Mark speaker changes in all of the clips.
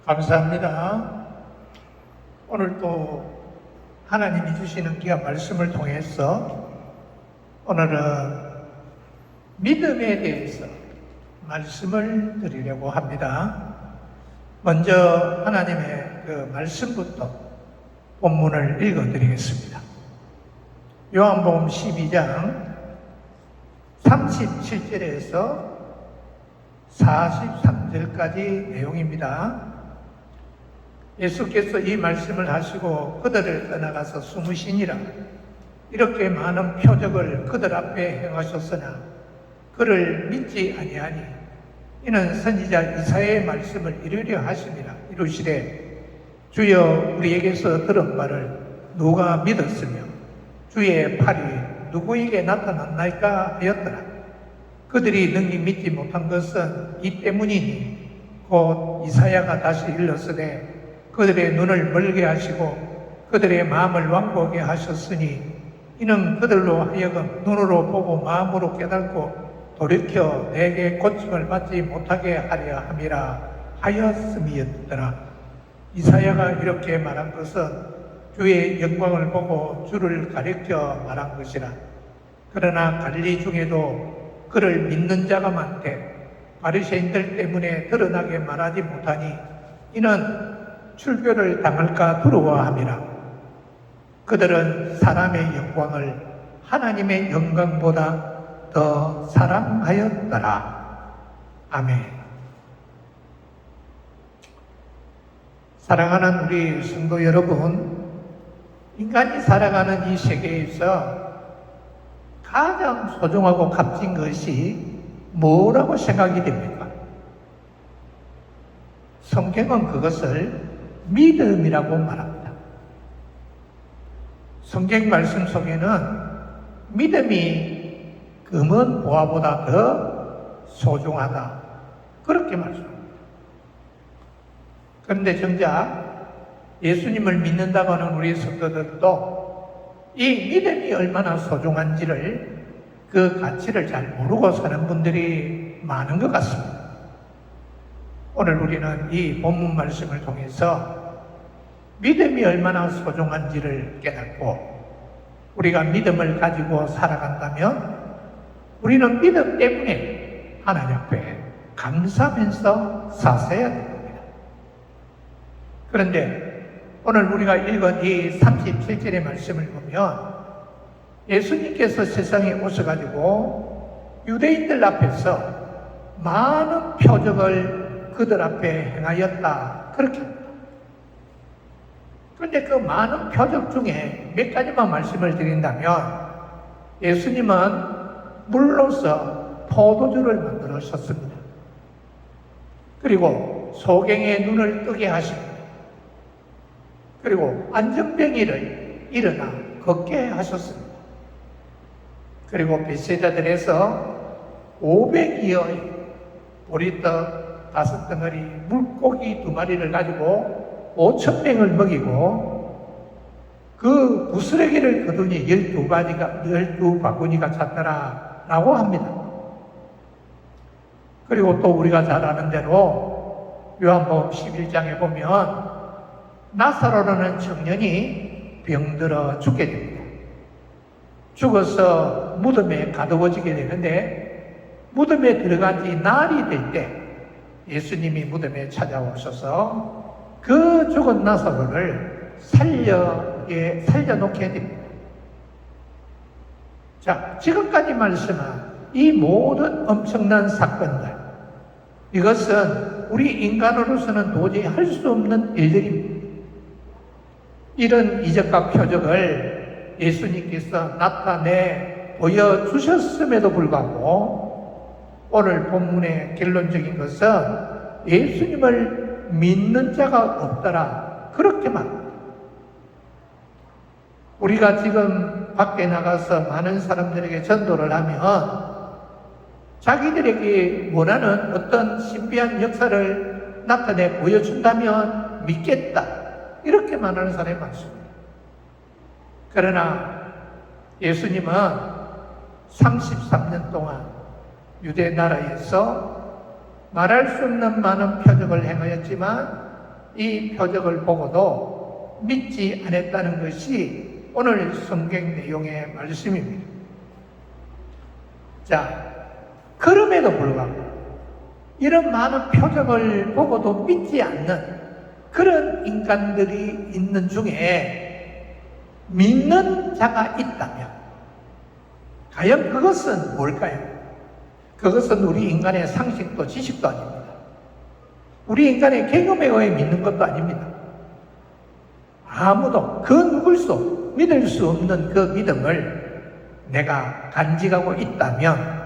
Speaker 1: 감사합니다. 오늘 또 하나님이 주시는 귀한 말씀을 통해서 오늘은 믿음에 대해서 말씀을 드리려고 합니다. 먼저 하나님의 그 말씀부터 본문을 읽어드리겠습니다. 요한복음 12장 37절에서 43절까지 내용입니다. 예수께서 이 말씀을 하시고 그들을 떠나가서 숨으시니라. 이렇게 많은 표적을 그들 앞에 행하셨으나 그를 믿지 아니하니 이는 선지자 이사야의 말씀을 이루려 하심이라. 이루시되 주여 우리에게서 들은 바를 누가 믿었으며 주의 팔이 누구에게 나타났나이까 하였더라. 그들이 능히 믿지 못한 것은 이 때문이니 곧 이사야가 다시 일렀으되 그들의 눈을 멀게 하시고 그들의 마음을 완고하게 하셨으니 이는 그들로 하여금 눈으로 보고 마음으로 깨닫고 돌이켜 내게 고침을 받지 못하게 하려 함이라 하였음이었더라. 이사야가 이렇게 말한 것은 주의 영광을 보고 주를 가리켜 말한 것이라. 그러나 갈릴리 중에도 그를 믿는 자가 많되 바리새인들 때문에 드러나게 말하지 못하니 이는 출교를 당할까 두려워함이라. 그들은 사람의 영광을 하나님의 영광보다 더 사랑하였더라. 아멘. 사랑하는 우리 성도 여러분, 인간이 살아가는 이 세계에서 가장 소중하고 값진 것이 뭐라고 생각이 됩니까? 성경은 그것을 믿음이라고 말합니다. 성경 말씀 속에는 믿음이 금은 보화보다 더 소중하다, 그렇게 말씀합니다. 그런데 정작 예수님을 믿는다고 하는 우리 성도들도 이 믿음이 얼마나 소중한지를, 그 가치를 잘 모르고 사는 분들이 많은 것 같습니다. 오늘 우리는 이 본문 말씀을 통해서 믿음이 얼마나 소중한지를 깨닫고 우리가 믿음을 가지고 살아간다면 우리는 믿음 때문에 하나님 앞에 감사하면서 사셔야 됩니다. 그런데 오늘 우리가 읽은 이 37절의 말씀을 보면 예수님께서 세상에 오셔가지고 유대인들 앞에서 많은 표적을 그들 앞에 행하였다, 그렇게 합니다. 그런데 그 많은 표적 중에 몇 가지만 말씀을 드린다면 예수님은 물로서 포도주를 만들으셨습니다. 그리고 소경의 눈을 뜨게 하십니다. 그리고 안전병이를 일어나 걷게 하셨습니다. 그리고 베세다들에서 500여의 보리떡 5덩어리, 물고기 2마리를 가지고 5,000명을 먹이고 그 부스러기를 거두니 12바구니가 찼더라 라고 합니다. 그리고 또 우리가 잘 아는 대로 요한복음 11장에 보면 나사로라는 청년이 병들어 죽게 됩니다. 죽어서 무덤에 가두어지게 되는데 무덤에 들어간 지 날이 될 때 예수님이 무덤에 찾아오셔서 그 죽은 나사로를 살려놓게 됩니다. 자, 지금까지 말씀한 이 모든 엄청난 사건들, 이것은 우리 인간으로서는 도저히 할 수 없는 일들입니다. 이런 이적과 표적을 예수님께서 나타내 보여주셨음에도 불구하고 오늘 본문의 결론적인 것은 예수님을 믿는 자가 없더라, 그렇게 말합니다. 우리가 지금 밖에 나가서 많은 사람들에게 전도를 하면 자기들에게 원하는 어떤 신비한 역사를 나타내 보여준다면 믿겠다, 이렇게 말하는 사람이 많습니다. 그러나 예수님은 33년 동안 유대 나라에서 말할 수 없는 많은 표적을 행하였지만 이 표적을 보고도 믿지 않았다는 것이 오늘 성경 내용의 말씀입니다. 자, 그럼에도 불구하고 이런 많은 표적을 보고도 믿지 않는 그런 인간들이 있는 중에 믿는 자가 있다면 과연 그것은 뭘까요? 그것은 우리 인간의 상식도 지식도 아닙니다. 우리 인간의 경험에 의해 믿는 것도 아닙니다. 아무도 그 누굴도 믿을 수 없는 그 믿음을 내가 간직하고 있다면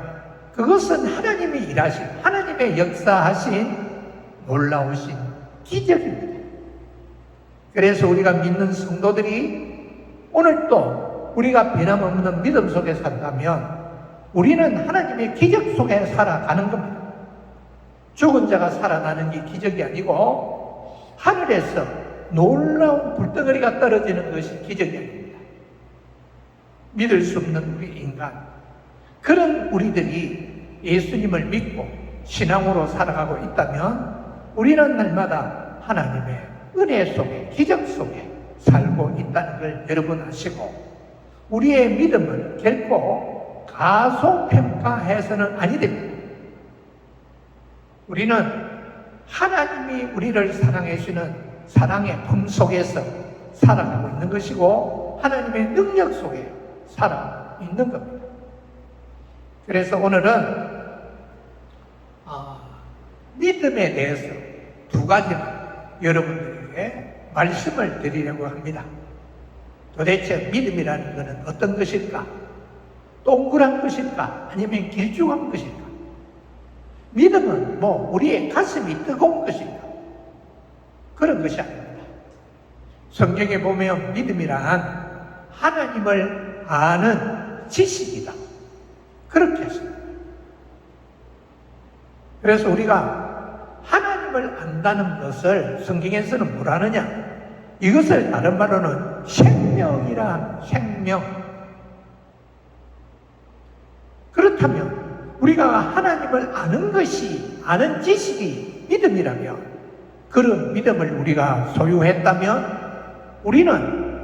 Speaker 1: 그것은 하나님이 일하신, 하나님의 역사하신 놀라우신 기적입니다. 그래서 우리가 믿는 성도들이 오늘 또 우리가 변함없는 믿음 속에 산다면 우리는 하나님의 기적 속에 살아가는 겁니다. 죽은 자가 살아나는 게 기적이 아니고 하늘에서 놀라운 불덩어리가 떨어지는 것이 기적이 아닙니다. 믿을 수 없는 우리 인간, 그런 우리들이 예수님을 믿고 신앙으로 살아가고 있다면 우리는 날마다 하나님의 은혜 속에, 기적 속에 살고 있다는 걸 여러분 아시고, 우리의 믿음은 결코 가소평가해서는 아니 됩니다. 우리는 하나님이 우리를 사랑해 주시는 사랑의 품 속에서 살아가고 있는 것이고 하나님의 능력 속에 살아가고 있는 겁니다. 그래서 오늘은 믿음에 대해서 두 가지만 여러분들에게 말씀을 드리려고 합니다. 도대체 믿음이라는 것은 어떤 것일까? 동그란 것일까? 아니면 길쭉한 것일까? 믿음은 우리의 가슴이 뜨거운 것일까? 그런 것이 아닙니다. 성경에 보면 믿음이란 하나님을 아는 지식이다, 그렇게 했습니다. 그래서 우리가 하나님을 안다는 것을 성경에서는 뭐라 하느냐? 이것을 다른 말로는 생명이라 합니다. 생명. 그렇다면 우리가 하나님을 아는 것이, 아는 지식이 믿음이라면, 그런 믿음을 우리가 소유했다면 우리는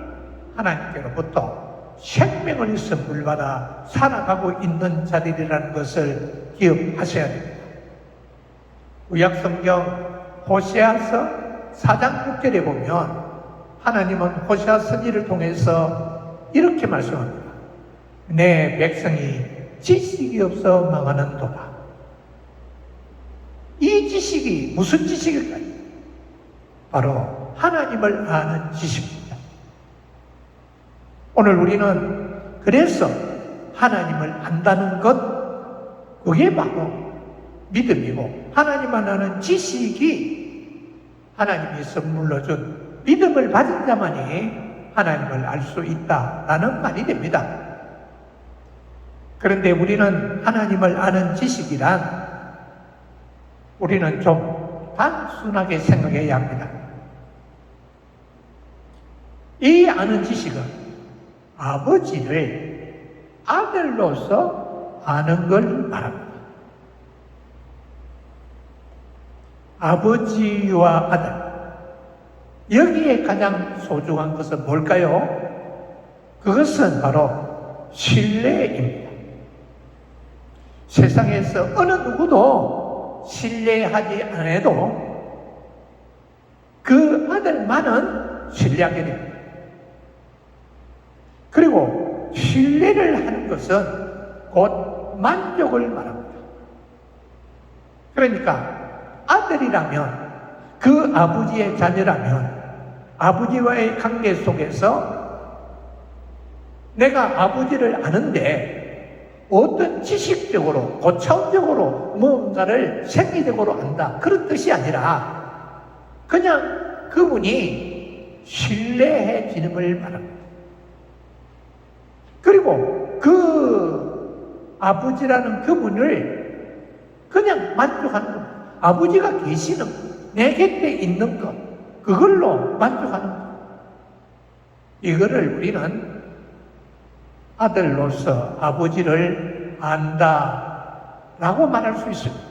Speaker 1: 하나님께로부터 생명을 선물받아 살아가고 있는 자들이라는 것을 기억하셔야 됩니다. 구약성경 호세아서 4장 6절에 보면 하나님은 호세아 선지를 통해서 이렇게 말씀합니다. 내 백성이 지식이 없어 망하는도다. 이 지식이 무슨 지식일까요? 바로 하나님을 아는 지식입니다. 오늘 우리는 그래서 하나님을 안다는 것, 그게 바로 믿음이고, 하나님만 아는 지식이 하나님이 선물로 준 믿음을 받은 자만이 하나님을 알 수 있다라는 말이 됩니다. 그런데 우리는 하나님을 아는 지식이란 우리는 좀 단순하게 생각해야 합니다. 이 아는 지식은 아버지를 아들로서 아는 걸 말합니다. 아버지와 아들, 여기에 가장 소중한 것은 뭘까요? 그것은 바로 신뢰입니다. 세상에서 어느 누구도 신뢰하지 않아도 그 아들만은 신뢰하게 됩니다. 그리고 신뢰를 하는 것은 곧 만족을 말합니다. 그러니까 아들이라면, 그 아버지의 자녀라면 아버지와의 관계 속에서 내가 아버지를 아는데 어떤 지식적으로, 고차원적으로 무언가를 생리적으로 안다, 그런 뜻이 아니라 그냥 그분이 신뢰해지는을 말합니다. 그리고 그 아버지라는 그분을 그냥 만족하는 겁니다. 아버지가 계시는 것, 내 곁에 있는 것, 그걸로 만족하는 것. 이거를 우리는 아들로서 아버지를 안다라고 말할 수 있습니다.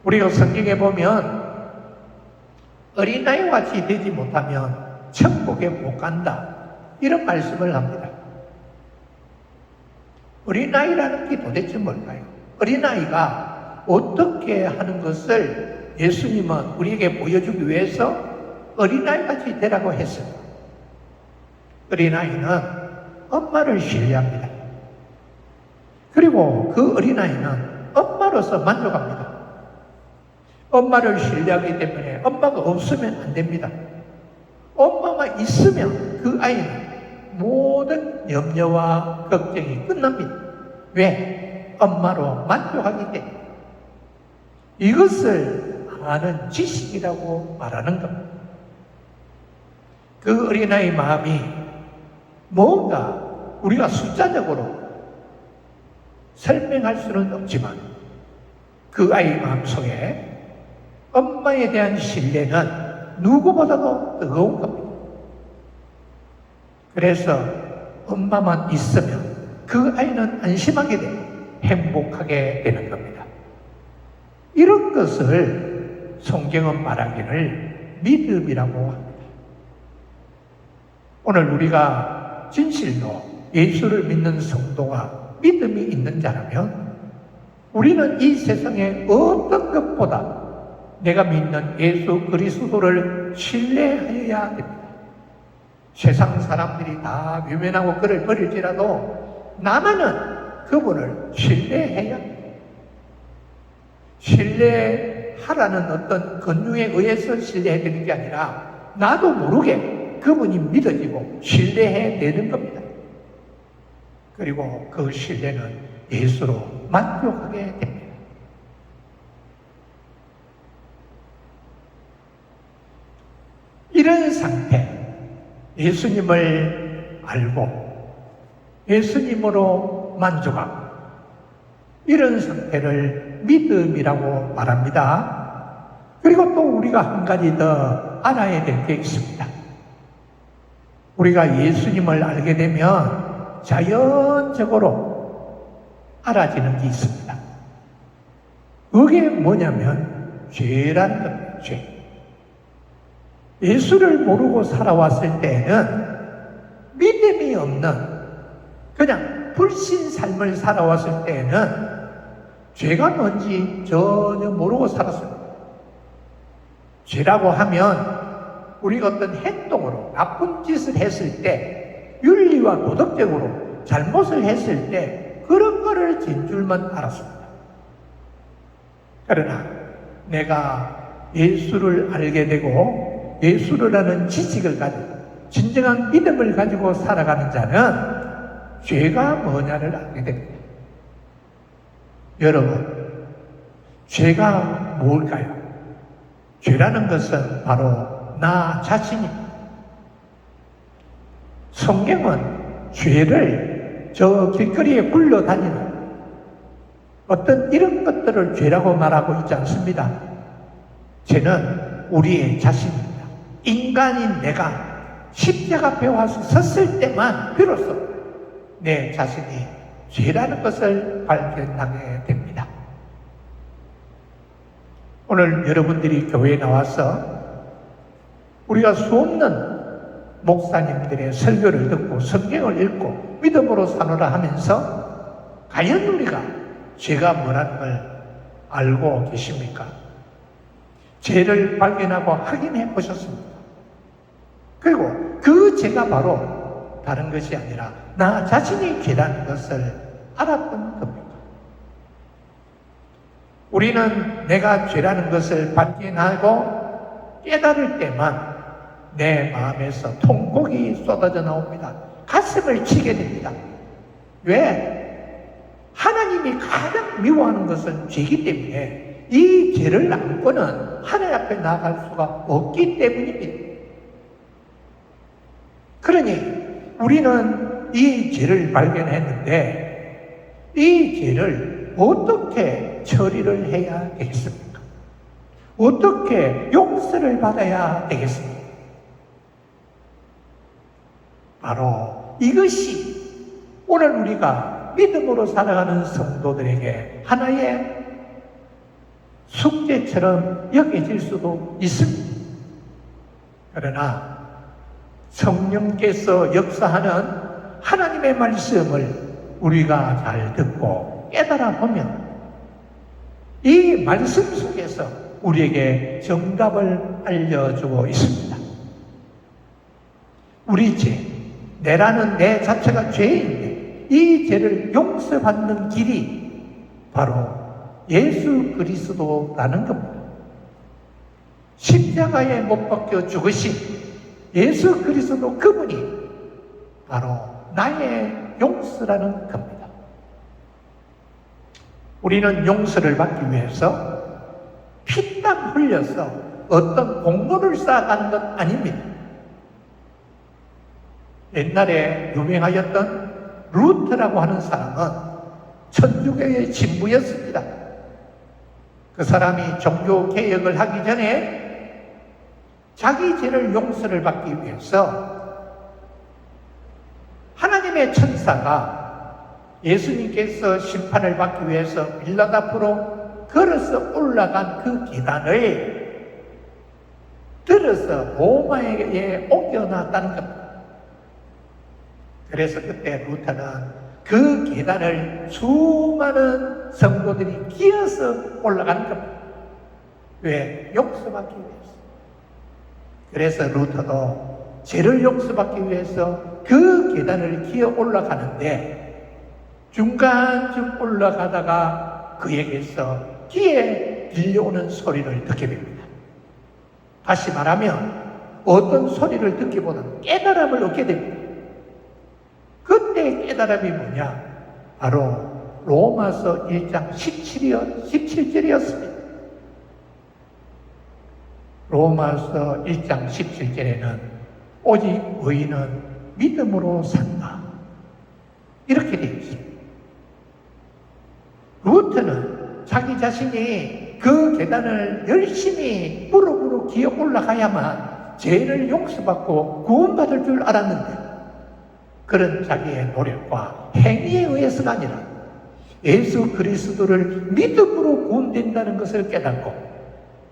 Speaker 1: 우리가 성경에 보면 어린아이와 같이 되지 못하면 천국에 못 간다. 이런 말씀을 합니다. 어린아이라는 게 도대체 뭘까요? 어린아이가 어떻게 하는 것을 예수님은 우리에게 보여주기 위해서 어린아이같이 되라고 했습니다. 어린아이는 엄마를 신뢰합니다. 그리고 그 어린아이는 엄마로서 만족합니다. 엄마를 신뢰하기 때문에 엄마가 없으면 안 됩니다. 엄마가 있으면 그 아이는 모든 염려와 걱정이 끝납니다. 왜? 엄마로 만족하기 때문에. 이것을 아는 지식이라고 말하는 겁니다. 그 어린아이 마음이 뭔가 우리가 숫자적으로 설명할 수는 없지만 그 아이 마음속에 엄마에 대한 신뢰는 누구보다도 뜨거운 겁니다. 그래서 엄마만 있으면 그 아이는 안심하게 되고 행복하게 되는 겁니다. 이런 것을 성경은 말하기를 믿음이라고 합니다. 오늘 우리가 진실로 예수를 믿는 성도가 믿음이 있는 자라면 우리는 이 세상의 어떤 것보다 내가 믿는 예수 그리스도를 신뢰하여야 됩니다. 세상 사람들이 다 외면하고 그를 버릴지라도 나만은 그분을 신뢰해야 합니다. 신뢰하라는 어떤 권유에 의해서 신뢰해야 되는 게 아니라 나도 모르게 그분이 믿어지고 신뢰해 내는 겁니다. 그리고 그 신뢰는 예수로 만족하게 됩니다. 이런 상태, 예수님을 알고 예수님으로 만족하고 이런 상태를 믿음이라고 말합니다. 그리고 또 우리가 한 가지 더 알아야 될 게 있습니다. 우리가 예수님을 알게 되면 자연적으로 알아지는 게 있습니다. 그게 뭐냐면 죄라는 겁니다. 죄. 예수를 모르고 살아왔을 때에는 믿음이 없는 그냥 불신 삶을 살아왔을 때에는 죄가 뭔지 전혀 모르고 살았습니다. 죄라고 하면 우리가 어떤 행동으로 나쁜 짓을 했을 때 윤리와 도덕적으로 잘못을 했을 때 그런 거를 진 줄만 알았습니다. 그러나 내가 예수를 알게 되고 예수를 아는 지식을 가지고 진정한 믿음을 가지고 살아가는 자는 죄가 뭐냐를 알게 됩니다. 여러분, 죄가 뭘까요? 죄라는 것은 바로 나 자신입니다. 성경은 죄를 저 길거리에 굴러다니는 어떤 이런 것들을 죄라고 말하고 있지 않습니다. 죄는 우리의 자신입니다. 인간인 내가 십자가 앞에 와서 섰을 때만 비로소 내 자신이 죄라는 것을 발견하게 됩니다. 오늘 여러분들이 교회에 나와서 우리가 수없는 목사님들의 설교를 듣고 성경을 읽고 믿음으로 사노라 하면서 과연 우리가 죄가 뭐라는 걸 알고 계십니까? 죄를 발견하고 확인해 보셨습니까? 그리고 그 죄가 바로 다른 것이 아니라 나 자신이 죄라는 것을 알았던 겁니다. 우리는 내가 죄라는 것을 발견하고 깨달을 때만 내 마음에서 통곡이 쏟아져 나옵니다. 가슴을 치게 됩니다. 왜? 하나님이 가장 미워하는 것은 죄이기 때문에 이 죄를 안고는 하나님 앞에 나아갈 수가 없기 때문입니다. 그러니 우리는 이 죄를 발견했는데 이 죄를 어떻게 처리를 해야 되겠습니까? 어떻게 용서를 받아야 되겠습니까? 바로 이것이 오늘 우리가 믿음으로 살아가는 성도들에게 하나의 숙제처럼 여겨질 수도 있습니다. 그러나 성령께서 역사하는 하나님의 말씀을 우리가 잘 듣고 깨달아 보면 이 말씀 속에서 우리에게 정답을 알려주고 있습니다. 우리 죄, 내라는 내 자체가 죄인데 이 죄를 용서받는 길이 바로 예수 그리스도라는 겁니다. 십자가에 못 박혀 죽으신 예수 그리스도 그분이 바로 나의 용서라는 겁니다. 우리는 용서를 받기 위해서 피땀 흘려서 어떤 공로를 쌓아가는 것 아닙니다. 옛날에 유명하였던 루트라고 하는 사람은 천주교의 진부였습니다. 그 사람이 종교 개혁을 하기 전에 자기 죄를 용서를 받기 위해서 하나님의 천사가 예수님께서 심판을 받기 위해서 빌라도 앞으로 걸어서 올라간 그 계단을 들어서 로마에 옮겨놨다는 겁니다. 그래서 그때 루터는 그 계단을 수많은 성도들이 기어서 올라가는 겁니다. 왜? 용서받기 위해서. 그래서 루터도 죄를 용서받기 위해서 그 계단을 기어 올라가는데 중간쯤 올라가다가 그에게서 귀에 들려오는 소리를 듣게 됩니다. 다시 말하면 어떤 소리를 듣기보다는 깨달음을 얻게 됩니다. 그때 깨달음이 뭐냐? 바로 로마서 1장 17절이었습니다. 로마서 1장 17절에는 오직 의인은 믿음으로 산다. 이렇게 되어 있습니다. 루터는 자기 자신이 그 계단을 열심히 무릎으로 기어 올라가야만 죄를 용서받고 구원받을 줄 알았는데 그런 자기의 노력과 행위에 의해서가 아니라 예수 그리스도를 믿음으로 구원된다는 것을 깨닫고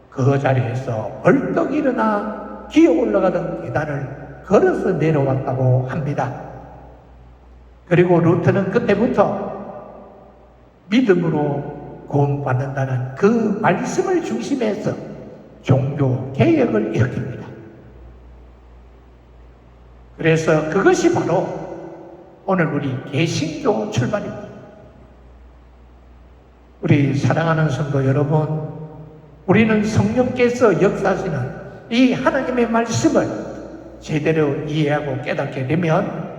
Speaker 1: 그 자리에서 벌떡 일어나 기어 올라가던 계단을 걸어서 내려왔다고 합니다. 그리고 루터는 그때부터 믿음으로 구원받는다는 그 말씀을 중심에서 종교 개혁을 일으킵니다. 그래서 그것이 바로 오늘 우리 개신교 출발입니다. 우리 사랑하는 성도 여러분, 우리는 성령께서 역사하시는 이 하나님의 말씀을 제대로 이해하고 깨닫게 되면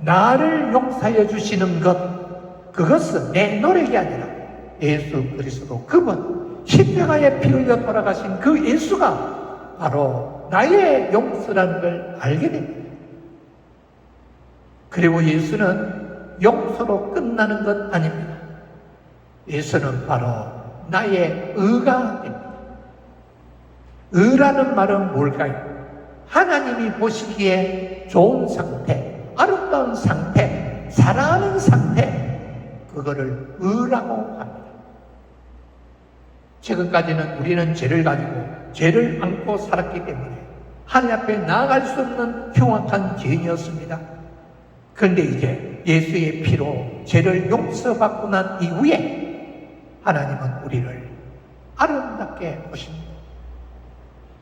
Speaker 1: 나를 용서해 주시는 것, 그것은 내 노력이 아니라 예수 그리스도 그분 십자가에 피 흘려 돌아가신 그 예수가 바로 나의 용서라는 걸 알게 됩니다. 그리고 예수는 용서로 끝나는 것 아닙니다. 예수는 바로 나의 의가 됩니다. 의라는 말은 뭘까요? 하나님이 보시기에 좋은 상태, 아름다운 상태, 사랑하는 상태, 그거를 의라고 합니다. 지금까지는 우리는 죄를 가지고 죄를 안고 살았기 때문에 하나님 앞에 나아갈 수 없는 흉악한 죄인이었습니다. 그런데 이제 예수의 피로 죄를 용서받고 난 이후에 하나님은 우리를 아름답게 보십니다.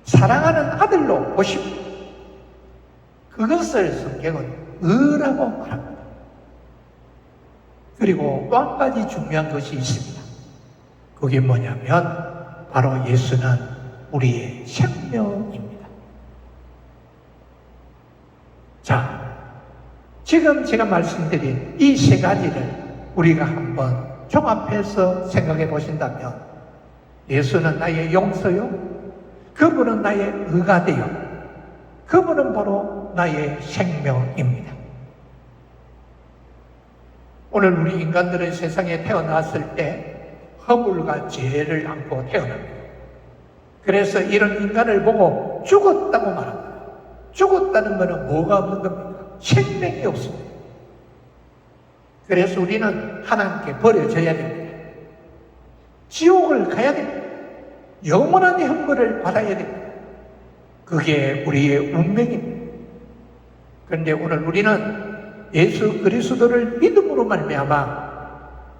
Speaker 1: 사랑하는 아들로 보십니다. 그것을 성경은 의라고 말합니다. 그리고 또 한 가지 중요한 것이 있습니다. 그게 뭐냐면 바로 예수는 우리의 생명입니다. 자, 지금 제가 말씀드린 이 세 가지를 우리가 한번 종합해서 생각해 보신다면 예수는 나의 용서요, 그분은 나의 의가 되요, 그분은 바로 나의 생명입니다. 오늘 우리 인간들은 세상에 태어났을 때 허물과 죄를 안고 태어납니다. 그래서 이런 인간을 보고 죽었다고 말합니다. 죽었다는 것은 뭐가 없는 겁니까? 생명이 없습니다. 그래서 우리는 하나님께 버려져야 됩니다. 지옥을 가야 됩니다. 영원한 형벌을 받아야 됩니다. 그게 우리의 운명입니다. 그런데 오늘 우리는 예수 그리스도를 믿음으로 말미암아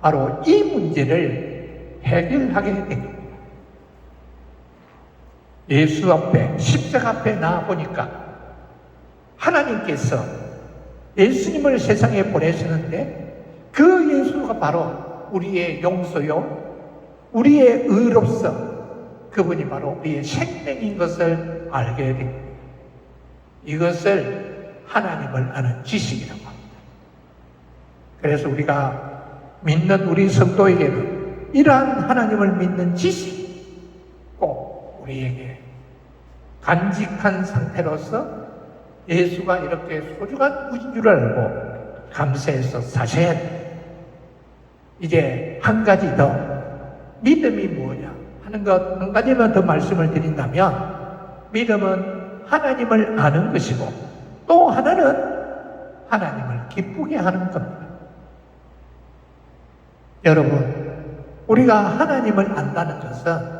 Speaker 1: 바로 이 문제를 해결하게 됩니다. 예수 앞에, 십자가 앞에 나와 보니까 하나님께서 예수님을 세상에 보내시는데 그 예수가 바로 우리의 용서요, 우리의 의로서 그분이 바로 우리의 생명인 것을 알게 됩니다. 이것을 하나님을 아는 지식이라고 합니다. 그래서 우리가 믿는 우리 성도에게는 이러한 하나님을 믿는 지식 꼭 우리에게 간직한 상태로서 예수가 이렇게 소중한 분인 줄 알고 감사해서 사셔야 돼요. 이제 한 가지 더, 믿음이 뭐냐 하는 것 한 가지만 더 말씀을 드린다면, 믿음은 하나님을 아는 것이고 또 하나는 하나님을 기쁘게 하는 겁니다. 여러분, 우리가 하나님을 안다는 것은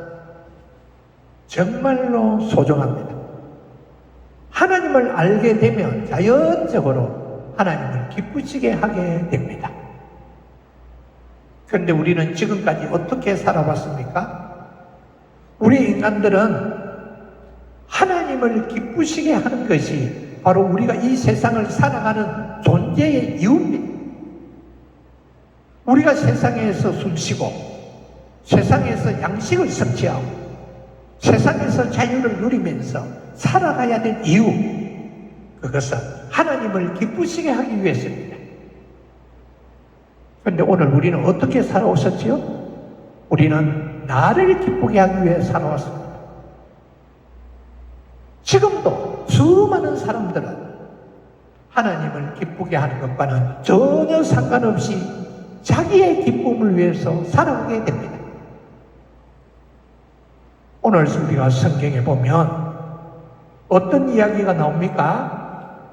Speaker 1: 정말로 소중합니다. 하나님을 알게 되면 자연적으로 하나님을 기쁘시게 하게 됩니다. 그런데 우리는 지금까지 어떻게 살아왔습니까? 우리 인간들은 하나님을 기쁘시게 하는 것이 바로 우리가 이 세상을 살아가는 존재의 이유입니다. 우리가 세상에서 숨쉬고 세상에서 양식을 섭취하고 세상에서 자유를 누리면서 살아가야 될 이유, 그것은 하나님을 기쁘시게 하기 위해서입니다. 그런데 오늘 우리는 어떻게 살아오셨지요? 우리는 나를 기쁘게 하기 위해 살아왔습니다. 지금도 수많은 사람들은 하나님을 기쁘게 하는 것과는 전혀 상관없이 자기의 기쁨을 위해서 살아가게 됩니다. 오늘 우리가 성경에 보면 어떤 이야기가 나옵니까?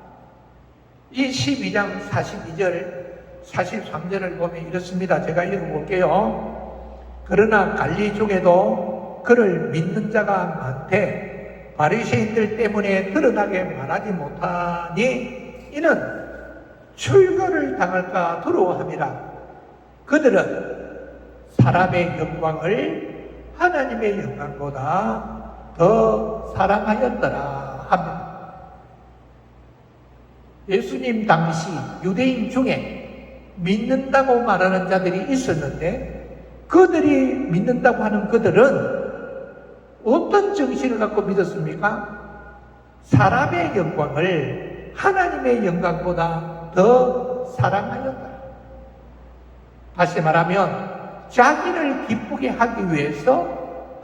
Speaker 1: 이 12장 42절 43절을 보면 이렇습니다. 제가 읽어볼게요. 그러나 갈리 쪽에도 그를 믿는 자가 많되 바리새인들 때문에 드러나게 말하지 못하니 이는 출거를 당할까 두려워함이라. 그들은 사람의 영광을 하나님의 영광보다 더 사랑하였더라 합니다. 예수님 당시 유대인 중에 믿는다고 말하는 자들이 있었는데, 그들이 믿는다고 하는 그들은 어떤 정신을 갖고 믿었습니까? 사람의 영광을 하나님의 영광보다 더 사랑하였다. 다시 말하면 자기를 기쁘게 하기 위해서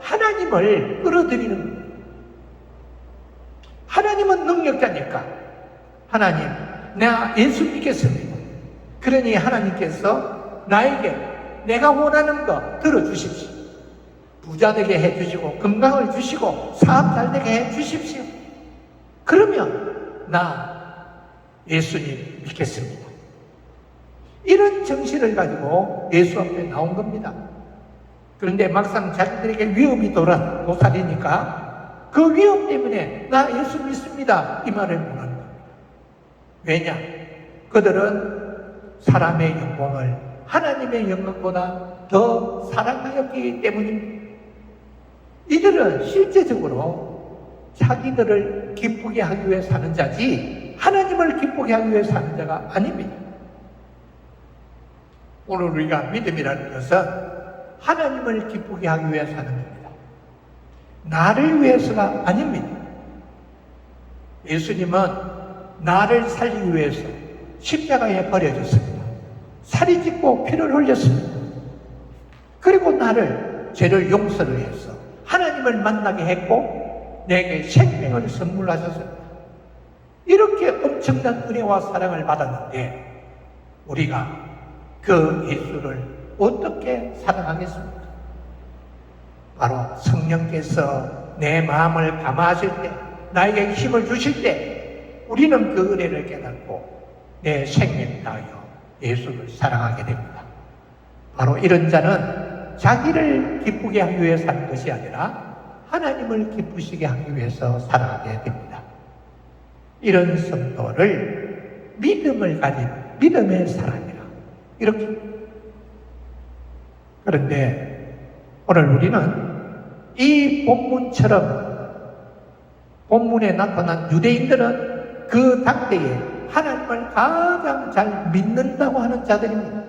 Speaker 1: 하나님을 끌어들이는 겁니다. 하나님은 능력자니까, 하나님, 내가 예수 믿겠습니다. 그러니 하나님께서 나에게 내가 원하는 거 들어주십시오. 부자 되게 해주시고 건강을 주시고 사업 잘 되게 해주십시오. 그러면 나 예수님 믿겠습니다. 이런 정신을 가지고 예수 앞에 나온 겁니다. 그런데 막상 자기들에게 위험이 도사리니까 그 위험 때문에 나 예수 믿습니다, 이 말을 못하는 겁니다. 왜냐? 그들은 사람의 영광을 하나님의 영광보다 더 사랑하였기 때문입니다. 이들은 실제적으로 자기들을 기쁘게 하기 위해 사는 자지 하나님을 기쁘게 하기 위해 사는 자가 아닙니다. 오늘 우리가 믿음이라는 것은 하나님을 기쁘게 하기 위해 사는 겁니다. 나를 위해서가 아닙니다. 예수님은 나를 살리기 위해서 십자가에 버려졌습니다. 살이 찢고 피를 흘렸습니다. 그리고 나를 죄를 용서를 해서 하나님을 만나게 했고 내게 생명을 선물하셨습니다. 이렇게 엄청난 은혜와 사랑을 받았는데 우리가 그 예수를 어떻게 사랑하겠습니까? 바로 성령께서 내 마음을 감화하실 때, 나에게 힘을 주실 때 우리는 그 은혜를 깨닫고 내 생명 다하여 예수를 사랑하게 됩니다. 바로 이런 자는 자기를 기쁘게 하기 위해 사는 것이 아니라 하나님을 기쁘시게 하기 위해서 살아가게 됩니다. 이런 성도를 믿음을 가진 믿음의 사람이라 이렇게. 그런데 오늘 우리는 이 본문처럼 본문에 나타난 유대인들은 그 당대에 하나님을 가장 잘 믿는다고 하는 자들입니다.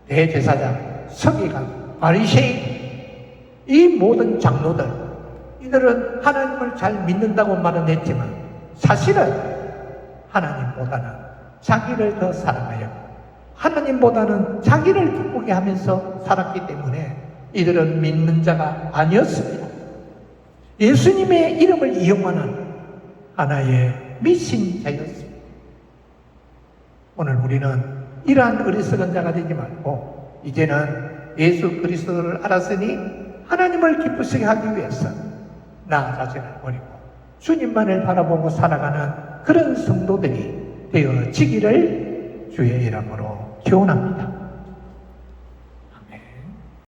Speaker 1: 대제사장, 서기관, 바리새인, 이 모든 장로들, 이들은 하나님을 잘 믿는다고 말은 했지만 사실은 하나님보다는 자기를 더 사랑하여 하나님보다는 자기를 기쁘게 하면서 살았기 때문에 이들은 믿는 자가 아니었습니다. 예수님의 이름을 이용하는 하나의 미신자였습니다. 오늘 우리는 이러한 어리석은 자가 되지 말고 이제는 예수 그리스도를 알았으니 하나님을 기쁘시게 하기 위해서 나 자신을 버리고 주님만을 바라보고 살아가는 그런 성도들이 되어지기를 주의 이름으로 기원합니다.